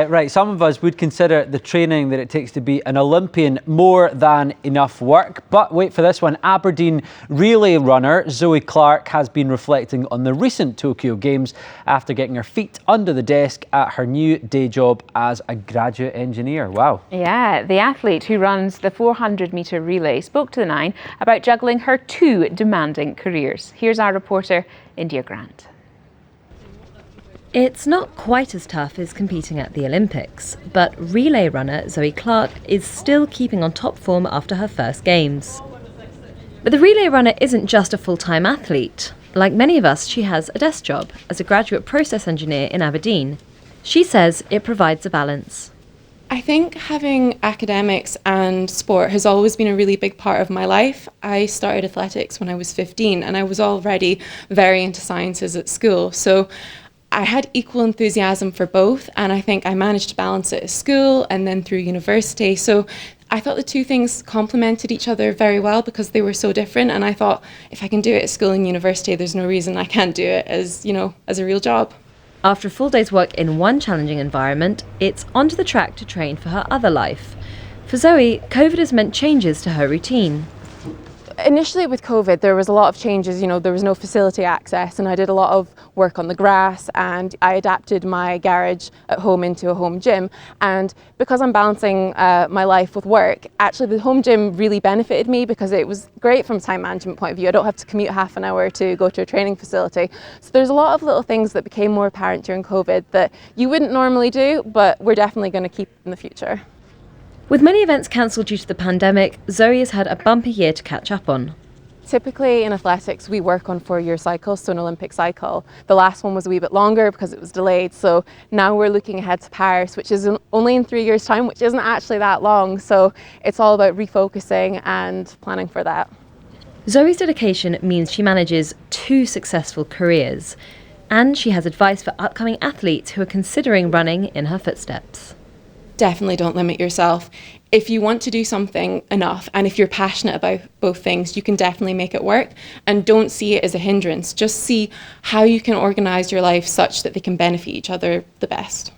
Right, some of us would consider the training that it takes to be an Olympian more than enough work. But wait for this one, Aberdeen relay runner Zoey Clark has been reflecting on the recent Tokyo Games after getting her feet under the desk at her new day job as a graduate engineer. Wow. Yeah, the athlete who runs the 400-metre relay spoke to the Nine about juggling her two demanding careers. Here's our reporter, India Grant. It's not quite as tough as competing at the Olympics, but relay runner Zoey Clark is still keeping on top form after her first games. But the relay runner isn't just a full-time athlete. Like many of us, she has a desk job as a graduate process engineer in Aberdeen. She says it provides a balance. I think having academics and sport has always been a really big part of my life. I started athletics when I was 15 and I was already very into sciences at school. So I had equal enthusiasm for both, and I think I managed to balance it at school and then through university. So I thought the two things complemented each other very well because they were so different, and I thought if I can do it at school and university, there's no reason I can't do it as a real job. After a full day's work in one challenging environment, it's onto the track to train for her other life. For Zoey, COVID has meant changes to her routine. Initially with COVID, there was a lot of changes. There was no facility access, and I did a lot of work on the grass, and I adapted my garage at home into a home gym. And because I'm balancing my life with work, actually the home gym really benefited me because it was great from a time management point of view. I don't have to commute half an hour to go to a training facility. So there's a lot of little things that became more apparent during COVID that you wouldn't normally do, but we're definitely going to keep in the future. With many events cancelled due to the pandemic, Zoey has had a bumpy year to catch up on. Typically in athletics, we work on 4-year cycles, so an Olympic cycle. The last one was a wee bit longer because it was delayed. So now we're looking ahead to Paris, which is only in 3 years' time, which isn't actually that long. So it's all about refocusing and planning for that. Zoey's dedication means she manages 2 successful careers, and she has advice for upcoming athletes who are considering running in her footsteps. Definitely don't limit yourself. If you want to do something enough, and if you're passionate about both things, you can definitely make it work. And don't see it as a hindrance. Just see how you can organise your life such that they can benefit each other the best.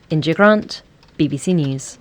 India Grant, BBC News.